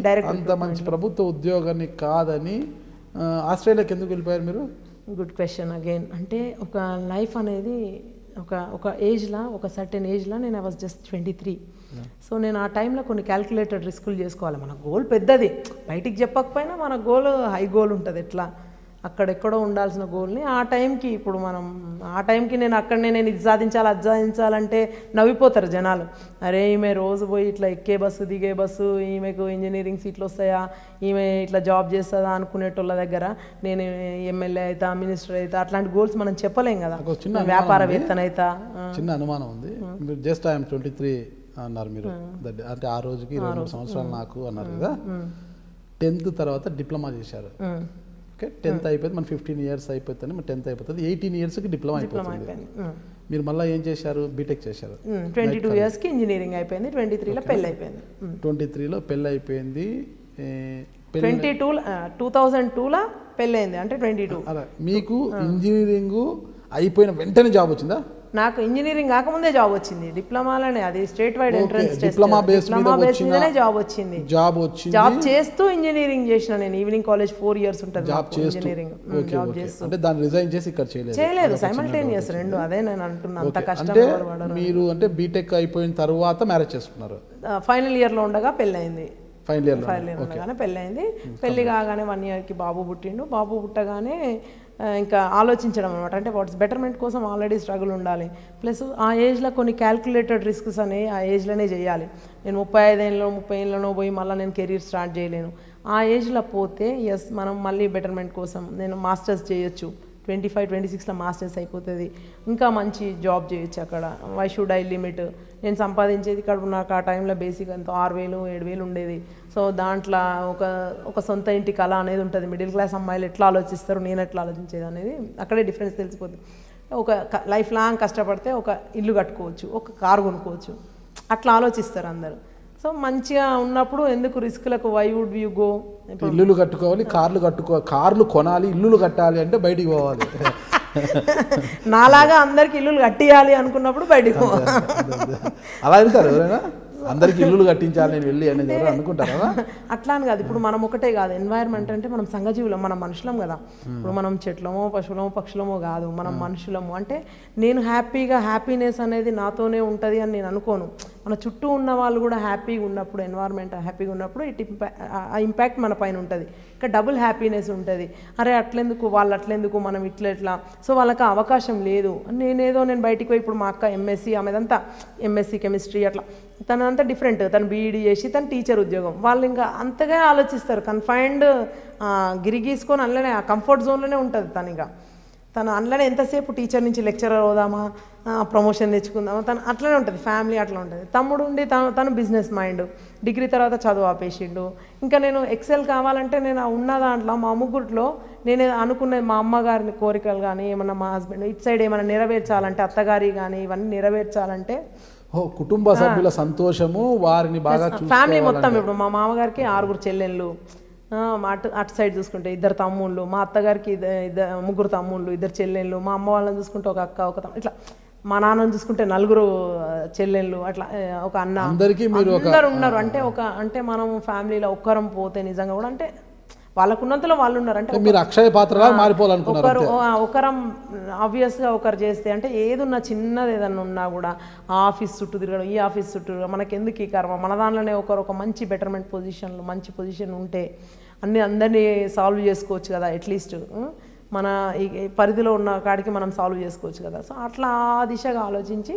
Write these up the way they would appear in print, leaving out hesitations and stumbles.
Direct. అంత మంచి ప్రభుత్వ ఉద్యోగాన్ని కాదని ఆస్ట్రేలియాకి ఎందుకు వెళ్ళిపోయారు మీరు? Good question again. అంటే ఒక లైఫ్ అనేది ఒక ఏజ్లో, ఒక సర్టెన్ ఏజ్లో నేను ఐ వాజ్ జస్ట్ 23. సో నేను ఆ టైంలో కొన్ని క్యాల్కులేటెడ్ రిస్కులు చేసుకోవాలి. మన గోల్ పెద్దది, బయటికి చెప్పకపోయినా మన గోల్ హై గోల్ ఉంటుంది. ఎట్లా అక్కడెక్కడో ఉండాల్సిన గోల్ని ఆ టైంకి, ఇప్పుడు మనం ఆ టైంకి నేను అక్కడనే నేను ఇది సాధించాలి అది సాధించాలంటే నవ్విపోతారు జనాలు. అరే ఈమె రోజు పోయి ఇట్లా ఎక్కే బస్సు దిగే బస్సు, ఈమెకు ఇంజనీరింగ్ సీట్లు వస్తాయా, ఈమె ఇట్లా జాబ్ చేస్తుందా అనుకునేటోళ్ళ దగ్గర నేను ఎమ్మెల్యే అవుతా, మినిస్టర్ అవుతా, అట్లాంటి గోల్స్ మనం చెప్పలేం కదా. వ్యాపారవేత్తనైతా. చిన్న అనుమానం ఉంది. మీరు జస్ట్ ఐఎమ్ 23 అన్నారు మీరు, అంటే ఆ రోజుకి 23 సంవత్సరాలు నాకు అన్నారు కదా. 10th తర్వాత డిప్లొమా చేశారు. ఓకే, 10th అయిపోయింది, మన 15 years అయిపోతుంది, మన 10th అయిపోతుంది, 18 yearsకి డిప్లొమా అయిపోతుంది. మీరు మళ్ళీ ఏం చేశారు? బీటెక్ చేశారు. 22 yearsకి ఇంజనీరింగ్ అయిపోయింది. 23లో పెళ్ళి అయిపోయింది. 23లో పెళ్ళి అయిపోయింది. 2002లో పెళ్ళి అయింది, అంటే 22. మీకు ఇంజనీరింగ్ అయిపోయిన వెంటనే జాబ్ వచ్చిందా? నాకు ఇంజనీరింగ్ కాకముందే జాబ్ వచ్చింది. డిప్లొమాలోనే, అది state wide entrance test, diploma base మీదనే జాబ్ వచ్చింది. జాబ్ చేస్తూ ఇంజనీరింగ్ చేసిన నేను. ఈవినింగ్ కాలేజ్ 4 years ఉంటుంది ఇంజనీరింగ్. జాబ్ చేస్తూ, అంటే దాన్ని రిజైన్ చేసి ఇక్కడ చేయలేదు, సైమల్టేనియస్ రెండు. అదే నేను అంటున్నా, అంత కష్టం. మీరు అంటే బీటెక్ అయిపోయిన తర్వాత మ్యారేజ్ చేసుకున్నారు? ఫైనల్ ఇయర్లో ఉండగా పెళ్ళయింది. ఫైనల్ ఇయర్ ఉండగానే పెళ్ళయింది. పెళ్ళి కాగానే 1 yearకి బాబు పుట్టిండు. బాబు పుట్టగానే ఇంకా ఆలోచించడం అనమాట. అంటే వాట్స్ బెటర్మెంట్ కోసం ఆల్రెడీ స్ట్రగుల్ ఉండాలి, ప్లస్ ఆ ఏజ్లో కొన్ని క్యాల్కులేటెడ్ రిస్క్స్ అనేవి ఆ ఏజ్లోనే చేయాలి. నేను 35 ఏళ్ళలో 30 ఏళ్ళలో పోయి మళ్ళీ నేను కెరీర్ స్టార్ట్ చేయలేను. ఆ ఏజ్లో పోతే ఎస్ మనం మళ్ళీ బెటర్మెంట్ కోసం నేను మాస్టర్స్ చేయొచ్చు. 25-26లో మాస్టర్స్ అయిపోతుంది. ఇంకా మంచి జాబ్ చేయొచ్చు అక్కడ. Why should I limit? నేను సంపాదించేది ఇక్కడ నాకు ఆ టైంలో బేసిక్ అంత 6,000-7,000 ఉండేది. సో దాంట్లో ఒక సొంత ఇంటి కళ అనేది ఉంటుంది. మిడిల్ క్లాస్ అమ్మాయిలు ఎట్లా ఆలోచిస్తారు, నేను ఎట్లా ఆలోచించేది అనేది అక్కడే డిఫరెన్స్ తెలిసిపోతుంది. ఒక లైఫ్ లాంగ్ కష్టపడితే ఒక ఇల్లు కట్టుకోవచ్చు, ఒక కారు కొనుక్కోవచ్చు, అట్లా ఆలోచిస్తారు అందరూ. సో మంచిగా ఉన్నప్పుడు ఎందుకు రిస్క్లకు? Why would you go? ఇల్లులు కట్టుకోవాలి, కార్లు కొనాలి, ఇల్లులు కట్టాలి అంటే బయటికి పోవాలి. నాలాగా అందరికి ఇల్లులు కట్టియాలి అనుకున్నప్పుడు బయటికి పోవాలి. అలా వెళ్తారు ఎవరైనా? అందరికి ఇల్లులు కట్టించాలి నేను వెళ్ళి అనేది ఎవరు అనుకుంటారా? అట్లా అని కాదు. ఇప్పుడు మనం ఒకటే కాదు, ఎన్వైర్న్మెంట్ అంటే మనం సంఘజీవులం, మనం మనుషులం కదా. ఇప్పుడు మనం చెట్లమో పశువులమో పక్షులమో కాదు, మనం మనుషులము. అంటే నేను హ్యాపీనెస్ అనేది నాతోనే ఉంటుంది అని నేను అనుకోను. మన చుట్టూ ఉన్న వాళ్ళు కూడా హ్యాపీగా ఉన్నప్పుడు, ఎన్వైర్న్మెంట్ హ్యాపీగా ఉన్నప్పుడు ఆ ఇంపాక్ట్ మన పైన ఉంటుంది. ఇంకా డబుల్ హ్యాపీనెస్ ఉంటుంది. అరే అట్లెందుకు, వాళ్ళు అట్లెందుకు, మనం ఇట్లా. సో వాళ్ళకి అవకాశం లేదు. నేను బయటికి పోయి, ఇప్పుడు మా అక్క ఎంఎస్సి, ఆమెదంతా ఎంఎస్సి కెమిస్ట్రీ, అట్లా తనంతా డిఫరెంట్. తను బీఈడీ చేసి తను టీచర్ ఉద్యోగం. వాళ్ళు ఇంకా అంతగా ఆలోచిస్తారు, కన్ఫైన్డ్ గిరిగీసుకొని అందులోనే ఆ కంఫర్ట్ జోన్లోనే ఉంటుంది. తను అందులోనే ఎంతసేపు టీచర్ నుంచి లెక్చరర్ అవుదామా, ప్రమోషన్ తెచ్చుకుందామా, తను అట్లనే ఉంటుంది. ఫ్యామిలీ అట్లా ఉంటుంది. తమ్ముడు ఉండి తను బిజినెస్ మైండ్, డిగ్రీ తర్వాత చదువు ఆపేసిండు. ఇంకా నేను ఎక్సెల్ కావాలంటే నేను ఉన్న దాంట్లో మా ముగ్గురిలో నేను అనుకున్నది, మా అమ్మగారిని కోరికలు కానీ ఏమన్నా, మా హస్బెండ్ ఇటు సైడ్ ఏమైనా నెరవేర్చాలంటే, అత్తగారి కానీ ఇవన్నీ నెరవేర్చాలంటే, కుటుంబ సభ్యుల సంతోషము, వారిని బాగా ఫ్యామిలీ మొత్తం. ఇప్పుడు మా మామగారికి 6 చెల్లెళ్ళు, అటు సైడ్ చూసుకుంటే 2 తమ్ముళ్ళు, మా అత్తగారికి 3 తమ్ముళ్ళు, 2 చెల్లెళ్ళు, మా అమ్మ వాళ్ళని చూసుకుంటే ఒక అక్క, ఒక ఇట్లా, మా నాన్నని చూసుకుంటే 4 చెల్లెళ్ళు, అట్లా ఒక అన్న, అందరు ఉన్నారు. అంటే మనం ఫ్యామిలీలో ఒక్కరం పోతే నిజంగా కూడా అంటే వాళ్ళకున్నంతలో వాళ్ళు ఉన్నారు. అంటే మీరు అక్షయ పాత్రలా మారిపోవాలనుకున్నారు. ఒకరం ఆబ్వియస్గా ఒకరు చేస్తే, అంటే ఏదున్నా చిన్నది ఏదన్నా ఉన్నా కూడా ఆ ఆఫీస్ చుట్టూ తిరగడం, ఈ ఆఫీస్ చుట్టూ తిరగడం, మనకెందుకు ఈ కర్మ? మన దానిలోనే ఒక మంచి బెటర్మెంట్ పొజిషన్లో మంచి పొజిషన్ ఉంటే అందరినీ సాల్వ్ చేసుకోవచ్చు కదా. అట్లీస్ట్ మన ఈ పరిధిలో ఉన్న కాడికి మనం సాల్వ్ చేసుకోవచ్చు కదా. సో అట్లా ఆ దిశగా ఆలోచించి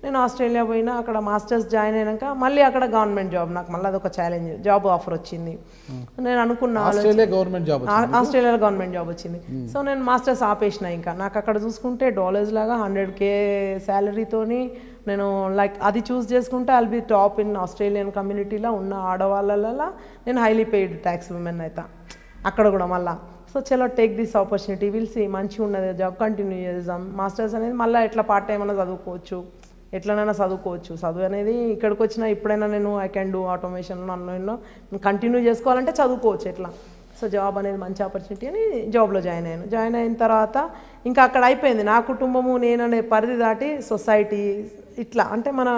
నేను ఆస్ట్రేలియా పోయినా. అక్కడ మాస్టర్స్ జాయిన్ అయినాక మళ్ళీ అక్కడ గవర్నమెంట్ జాబ్, నాకు మళ్ళీ అదొక ఛాలెంజ్, జాబ్ ఆఫర్ వచ్చింది. నేను అనుకున్న ఆస్ట్రేలియాలో గవర్నమెంట్ జాబ్ వచ్చింది. సో నేను మాస్టర్స్ ఆపేసిన. ఇంకా నాకు అక్కడ చూసుకుంటే డాలర్స్ లాగా 100K శాలరీతోని నేను లైక్ అది చూస్ చేసుకుంటే I'll be top in Australian కమ్యూనిటీలో ఉన్న ఆడవాళ్ళలో నేను హైలీ పెయిడ్ ట్యాక్స్ ఉమెన్ అవుతా అక్కడ కూడా మళ్ళీ. సో చలో take this opportunity, will see, మంచిగా ఉన్నది జాబ్, కంటిన్యూ చేద్దాం. మాస్టర్స్ అనేది మళ్ళీ ఎట్లా పార్ట్ టైం అన్నా చదువుకోవచ్చు, ఎట్లనైనా చదువుకోవచ్చు. చదువు అనేది ఇక్కడికి వచ్చినా ఎప్పుడైనా నేను ఐ క్యాన్ డూ ఆటోమేషన్లో అన్లో కంటిన్యూ చేసుకోవాలంటే చదువుకోవచ్చు ఎట్లా. సో జాబ్ అనేది మంచి ఆపర్చునిటీ అని జాబ్లో జాయిన్ అయిన తర్వాత ఇంకా అక్కడ అయిపోయింది నా కుటుంబము నేననే పరిధి దాటి సొసైటీ ఇట్లా అంటే మన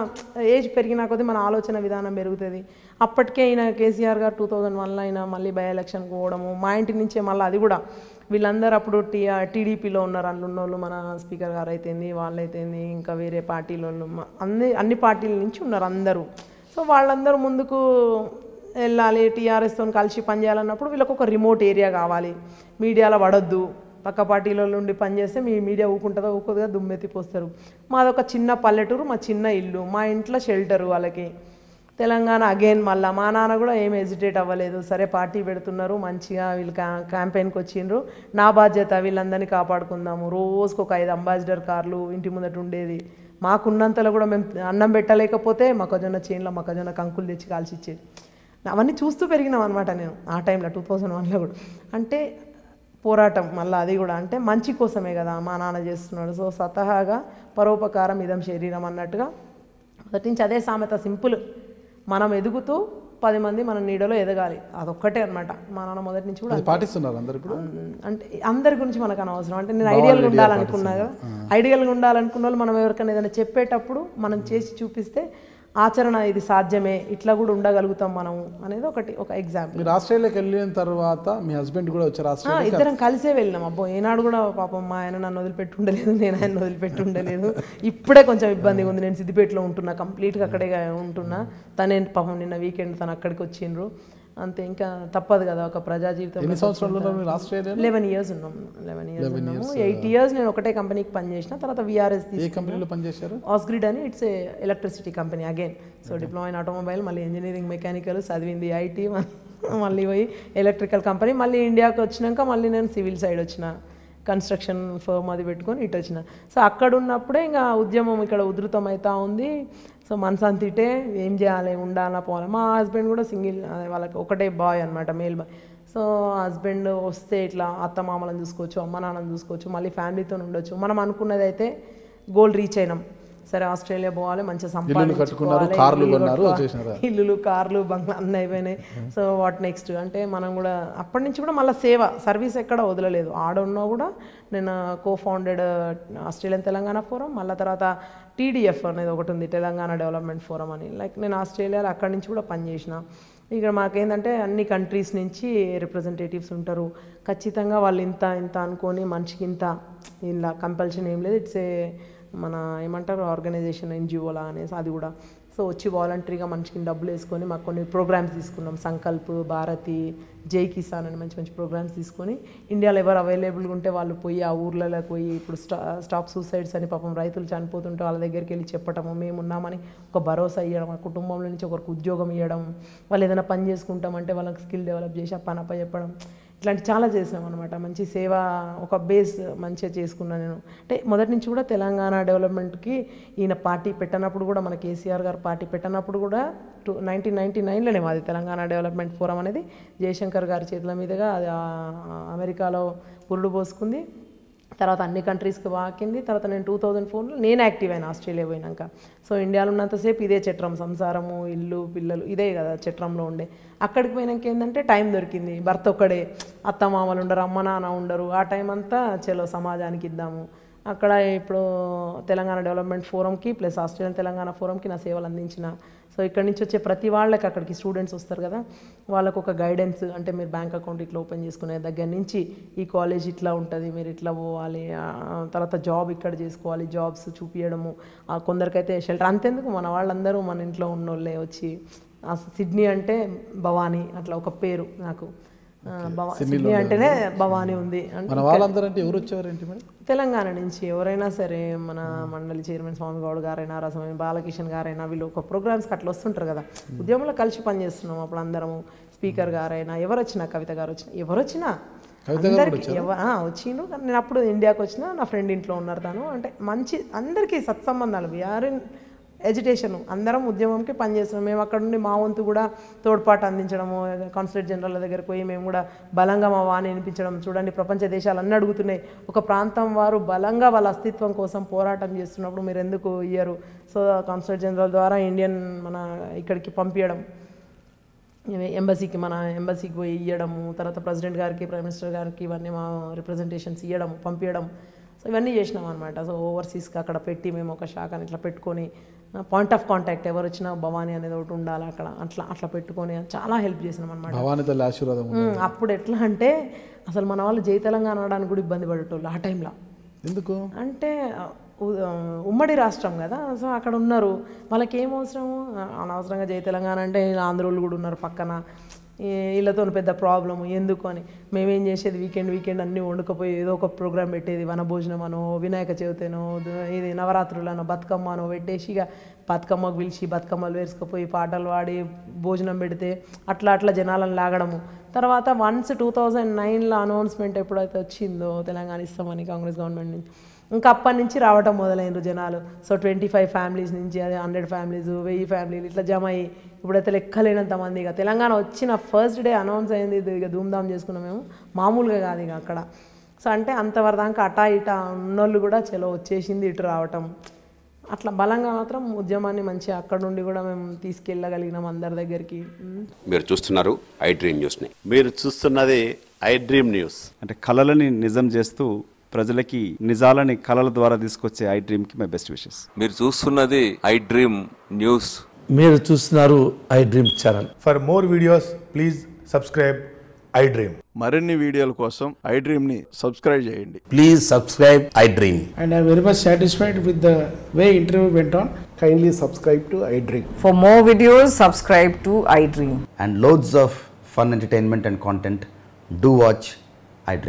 ఏజ్ పెరిగిన కొద్దీ మన ఆలోచన విధానం పెరుగుతుంది. అప్పటికే ఈయన కేసీఆర్ గారు 2001లో అయినా మళ్ళీ బై ఎలక్షన్కి పోవడము, మా ఇంటి నుంచే మళ్ళీ అది కూడా వీళ్ళందరూ అప్పుడు టీడీపీలో ఉన్నారు, అందులో ఉన్నోళ్ళు మన స్పీకర్ గారు అయితేంది వాళ్ళైతేంది ఇంకా వేరే పార్టీల వాళ్ళు అన్ని పార్టీల నుంచి ఉన్నారు అందరూ. సో వాళ్ళందరూ ముందుకు వెళ్ళాలి, టీఆర్ఎస్తో కలిసి పనిచేయాలన్నప్పుడు వీళ్ళకి ఒక రిమోట్ ఏరియా కావాలి, మీడియాలో పడొద్దు, పక్క పార్టీలో నుండి పనిచేస్తే మీ మీడియా ఊకుంటుందో ఊకోదుగా దుమ్మెత్తిపోస్తారు. మాదొక చిన్న పల్లెటూరు, మా చిన్న ఇల్లు, మా ఇంట్లో షెల్టరు వాళ్ళకి. తెలంగాణ అగైన్ మళ్ళీ మా నాన్న కూడా ఏం హెజిటేట్ అవ్వలేదు, సరే పార్టీ పెడుతున్నారు మంచిగా వీళ్ళు క్యాంపెయిన్కి వచ్చిండ్రు, నా బాధ్యత వీళ్ళందరినీ కాపాడుకుందాము. రోజుకు ఒక 5 అంబాసిడర్ కార్లు ఇంటి ముందట ఉండేది, మాకున్నంతలో కూడా మేము అన్నం పెట్టలేకపోతే మొక్కజొన్న చేనులో మొక్కజొన్న కంకులు తెచ్చి కాల్చి ఇచ్చేది. అవన్నీ చూస్తూ పెరిగినాం అనమాట నేను ఆ టైంలో 2001లో కూడా. అంటే పోరాటం మళ్ళీ అది కూడా అంటే మంచి కోసమే కదా మా నాన్న చేస్తున్నాడు. సో స్వతహాగా పరోపకారం ఇదం శరీరం అన్నట్టుగా మొదటి నుంచి అదే సామెత, సింపుల్. మనం ఎదుగుతూ 10 మంది మన నీడలో ఎదగాలి, అదొక్కటే అనమాట. మా నాన్న మొదటి నుంచి కూడా పాటిస్తున్నారు అందరు ఇప్పుడు. అంటే అందరి గురించి మనకు అనవసరం, అంటే నేను ఐడియల్గా ఉండాలనుకున్నా కదా, ఐడియల్గా ఉండాలనుకున్న వాళ్ళు మనం ఎవరికైనా ఏదైనా చెప్పేటప్పుడు మనం చేసి చూపిస్తే ఆచరణ ఇది సాధ్యమే, ఇట్లా కూడా ఉండగలుగుతాం మనం అనేది ఒక ఎగ్జాంపుల్. మీరు ఆస్ట్రేలియాకి వెళ్ళిన తర్వాత మీ హస్బెండ్ కూడా వచ్చారు ఆస్ట్రేలియా? ఇద్దరం కలిసే వెళ్ళినాం. అబ్బో ఏనాడు కూడా పాపం మా ఆయన నన్ను వదిలిపెట్టి ఉండలేదు, నేను ఆయన వదిలిపెట్టి ఉండలేదు. ఇప్పుడే కొంచెం ఇబ్బందిగా ఉంది, నేను సిద్దిపేటలో ఉంటున్నా, కంప్లీట్గా అక్కడే ఉంటున్నా. తనే పాపం నిన్న వీకెండ్ తను అక్కడికి వచ్చిండ్రు అంతే, ఇంకా తప్పదు కదా ఒక ప్రజా జీవితం. 11 years ఉన్నాం. 11 years ఉన్నాము. 8 years నేను ఒకటే కంపెనీకి పనిచేసిన, తర్వాత విఆర్ఎస్ పనిచేశారు. ఆస్గ్రిడ్ అని, it's electricity company again. So diploma in automobile, మళ్ళీ ఇంజనీరింగ్ మెకానికల్ చదివింది ఐటీ, మళ్ళీ పోయి ఎలక్ట్రికల్ కంపెనీ. మళ్ళీ ఇండియాకి వచ్చినాక మళ్ళీ నేను సివిల్ సైడ్ వచ్చిన, కన్స్ట్రక్షన్ ఫర్మ్ అది పెట్టుకొని ఇటు వచ్చిన. సో అక్కడ ఉన్నప్పుడే ఇంకా ఉద్యమం ఇక్కడ ఉధృతం అవుతూ ఉంది. సో మనసంతిటే ఏం చేయాలి, ఉండాలా పోవాలి. మా హస్బెండ్ కూడా సింగిల్, వాళ్ళకి ఒకటే బాయ్ అనమాట, మేల్ బాయ్. సో హస్బెండ్ వస్తే ఇట్లా అత్త మామలను చూసుకోవచ్చు, అమ్మ నాన్నని చూసుకోవచ్చు, మళ్ళీ ఫ్యామిలీతో ఉండొచ్చు. మనం అనుకున్నది అయితే గోల్ రీచ్ అయినాం, సరే ఆస్ట్రేలియా పోవాలి, మంచిగా సంపాదించుకోవాలి, ఇల్లులు కార్లు బంగ్లా అన్నీ అయిపోయినాయి. సో వాట్ నెక్స్ట్ అంటే మనం కూడా అప్పటి నుంచి కూడా మళ్ళీ సర్వీస్ ఎక్కడ వదలలేదు. ఆడున్నా కూడా నేను కో-ఫౌండెడ్ ఆస్ట్రేలియన్ తెలంగాణ ఫోరం, మళ్ళీ తర్వాత టీడీఎఫ్ అనేది ఒకటి ఉంది, తెలంగాణ డెవలప్మెంట్ ఫోరం అని. లైక్ నేను ఆస్ట్రేలియాలో అక్కడి నుంచి కూడా పనిచేసిన. ఇక్కడ మాకేంటంటే అన్ని కంట్రీస్ నుంచి రిప్రజెంటేటివ్స్ ఉంటారు, ఖచ్చితంగా వాళ్ళు ఇంత అనుకొని మనిషికి ఇంత, ఇలా కంపల్షన్ ఏం లేదు. ఇట్స్ మన ఏమంటారు ఆర్గనైజేషన్ ఎన్జిఓలా అనేసి అది కూడా. సో వచ్చి వాలంటరీగా మనిషికి డబ్బులు వేసుకొని మాకు కొన్ని ప్రోగ్రామ్స్ తీసుకున్నాం, సంకల్ప్, భారతి, జై కిసాన్ అని మంచి మంచి ప్రోగ్రామ్స్ తీసుకొని ఇండియాలో ఎవరు అవైలబుల్గా ఉంటే వాళ్ళు పోయి ఆ ఊర్లలోకి పోయి, ఇప్పుడు స్టాప్ సూసైడ్స్ అని పాపం రైతులు చనిపోతుంటే వాళ్ళ దగ్గరికి వెళ్ళి చెప్పడము, మేము ఉన్నామని ఒక భరోసా ఇవ్వడం, ఆ కుటుంబంలో నుంచి ఒకరికి ఉద్యోగం ఇవ్వడం, వాళ్ళు ఏదైనా పని చేసుకుంటామంటే వాళ్ళకి స్కిల్ డెవలప్ చేసి ఆ పని అప్ప చెప్పడం, ఇట్లాంటి చాలా చేసినాం అనమాట. మంచి సేవ, ఒక బేస్ మంచిగా చేసుకున్నాను నేను. అంటే మొదటి నుంచి కూడా తెలంగాణ డెవలప్మెంట్కి ఈయన పార్టీ పెట్టినప్పుడు కూడా, మన కేసీఆర్ గారు పార్టీ పెట్టినప్పుడు కూడా 1999లోనే మాది తెలంగాణ డెవలప్మెంట్ ఫోరం అనేది జయశంకర్ గారి చేతుల మీదుగా అది అమెరికాలో పురుడు పోసుకుంది. తర్వాత అన్ని కంట్రీస్కి వాకింది. తర్వాత నేను 2004లో నేను యాక్టివ్ అయినా ఆస్ట్రేలియా పోయినాక. సో ఇండియాలో ఉన్నంతసేపు ఇదే చట్రం, సంసారము, ఇల్లు, పిల్లలు, ఇదే కదా చట్రంలో ఉండే. అక్కడికి పోయినాక ఏంటంటే టైం దొరికింది, భర్త ఒక్కడే, అత్త మామలు ఉండరు, అమ్మ నాన్న ఉండరు. ఆ టైం అంతా చలో సమాజానికి ఇద్దాము. అక్కడ ఇప్పుడు తెలంగాణ డెవలప్మెంట్ ఫోరంకి ప్లస్ ఆస్ట్రేలియన్ తెలంగాణ ఫోరంకి నా సేవలు అందించిన. సో ఇక్కడ నుంచి వచ్చే ప్రతి వాళ్ళకి, అక్కడికి స్టూడెంట్స్ వస్తారు కదా, వాళ్ళకు ఒక గైడెన్స్, అంటే మీరు బ్యాంక్ అకౌంట్ ఇట్లా ఓపెన్ చేసుకునే దగ్గర నుంచి ఈ కాలేజ్ ఇట్లా ఉంటుంది, మీరు ఇట్లా పోవాలి, తర్వాత జాబ్ ఇక్కడ చేసుకోవాలి, జాబ్స్ చూపించడము. కొందరికైతే షెల్టర్, అంతెందుకు మన వాళ్ళందరూ మన ఇంట్లో ఉన్నోళ్ళే వచ్చి. సిడ్నీ అంటే భవానీ, అట్లా ఒక పేరు నాకు. సిడ్నీ అంటేనే భవానీ ఉంది. తెలంగాణ నుంచి ఎవరైనా సరే, మన మండలి చైర్మన్ స్వామి గౌడ్ గారైనా, రసమైన బాలకిషన్ గారైనా, వీళ్ళు ఒక ప్రోగ్రామ్స్కి అట్లా వస్తుంటారు కదా, ఉద్యమంలో కలిసి పనిచేస్తున్నాం అప్పుడు అందరము. స్పీకర్ గారైనా, ఎవరు వచ్చినా, కవిత గారు వచ్చినా, ఎవరు వచ్చినా అందరికీ వచ్చిండ్రు. నేను అప్పుడు ఇండియాకి వచ్చినా, నా ఫ్రెండ్ ఇంట్లో ఉన్నారు తను. అంటే మంచి అందరికీ సత్సంబంధాలు. వీఆర్ ఇన్ ఎడ్యుకేషన్, అందరం ఉద్యమంకి పనిచేస్తున్నాం. మేము అక్కడ నుండి మా వంతు కూడా తోడ్పాటు అందించడము, కాన్సులేట్ జనరల్ దగ్గరికి పోయి మేము కూడా బలంగా మా వాణి వినిపించడం. చూడండి, ప్రపంచ దేశాలు అన్నీ అడుగుతున్నాయి, ఒక ప్రాంతం వారు బలంగా వాళ్ళ అస్తిత్వం కోసం పోరాటం చేస్తున్నప్పుడు మీరు ఎందుకు ఇయ్యరు? సో కాన్సులేట్ జనరల్ ద్వారా ఇండియన్ మన ఇక్కడికి పంపించడం. ఎంబసీకి మన ఎంబసీకి పోయి ఇవ్వడము, తర్వాత ప్రెసిడెంట్ గారికి ప్రైమ్ మినిస్టర్ గారికి ఇవన్నీ మా రిప్రజెంటేషన్స్ ఇవ్వడం పంపించడం. సో ఇవన్నీ చేసినాం అనమాట. సో ఓవర్సీస్కి అక్కడ పెట్టి మేము ఒక శాఖని ఇట్లా పెట్టుకొని పాయింట్ ఆఫ్ కాంటాక్ట్ ఎవరు వచ్చినా భవానీ అనేది ఒకటి ఉండాలి అక్కడ, అట్లా పెట్టుకొని చాలా హెల్ప్ చేసినాం అనమాట. భవానీ తల్లి ఆశీర్వాదం. అప్పుడు ఎట్లా అంటే అసలు మన వాళ్ళు జై తెలంగాణ అనడానికి కూడా ఇబ్బంది పడేటోళ్ళు ఆ టైంలో. ఎందుకు అంటే ఉమ్మడి రాష్ట్రం కదా, సో అక్కడ ఉన్నారు, వాళ్ళకి ఏం అవసరము, అనవసరంగా జై తెలంగాణ అంటే ఆంధ్రోళ్ళు కూడా ఉన్నారు పక్కన, వీళ్ళతో పెద్ద ప్రాబ్లము ఎందుకు అని మేమేం చేసేది వీకెండ్ అన్నీ వండుకపోయి ఏదో ఒక ప్రోగ్రామ్ పెట్టేది, వనభోజనం అనో వినాయక చవితినో ఇది నవరాత్రులనో బతుకమ్మనో పెట్టేసి ఇక బతుకమ్మకు పిలిచి బతుకమ్మలు వేసుకుపోయి పాటలు పాడి భోజనం పెడితే అట్లా జనాలను లాగడము. తర్వాత వన్స్ 2009లో అనౌన్స్మెంట్ ఎప్పుడైతే వచ్చిందో తెలంగాణ ఇస్తామని కాంగ్రెస్ గవర్నమెంట్ నుంచి, ఇంకా అప్పటి నుంచి రావటం మొదలైనరు జనాలు. సో 25 ఫ్యామిలీస్ నుంచి అది 100 ఫ్యామిలీస్ 1000 ఫ్యామిలీలు ఇట్లా జమ అయ్యి ఇప్పుడైతే లెక్కలేనంత మంది. ఇక తెలంగాణ వచ్చిన ఫస్ట్ డే అనౌన్స్ అయింది, ఇక ధూమ్ధామ్ చేసుకున్నాం మేము, మామూలుగా కాదు ఇక అక్కడ. సో అంటే అంతవరదాకా అటా ఇటా ఉన్నోళ్ళు కూడా చలో వచ్చేసింది ఇటు రావటం, అట్లా బలంగా మాత్రం ఉద్యమాన్ని మంచిగా అక్కడ నుండి కూడా మేము తీసుకెళ్ళగలిగినాం అందరి దగ్గరికి. మీరు చూస్తున్నారు ఐ డ్రీమ్ న్యూస్ని. మీరు చూస్తున్నది ఐ డ్రీమ్ న్యూస్. అంటే కళలని నిజం చేస్తూ ప్రజలకి నిజాలని కళల ద్వారా తీసుకొచ్చే ఐ డ్రీమ్కి మై బెస్ట్ విషెస్. మీరు చూస్తున్నది ఐ డ్రీమ్ న్యూస్. మీరు చూస్తున్నారు I dream channel. For more videos please subscribe I dream. మరిన్ని వీడియోల కోసం ఐ డ్రీమ్ని సబ్స్క్రైబ్ చేయండి. Please subscribe I dream. And I'm very much satisfied with the way interview went on. Kindly subscribe to I Dream. For more videos, subscribe to I Dream. And loads of fun entertainment and content. Do watch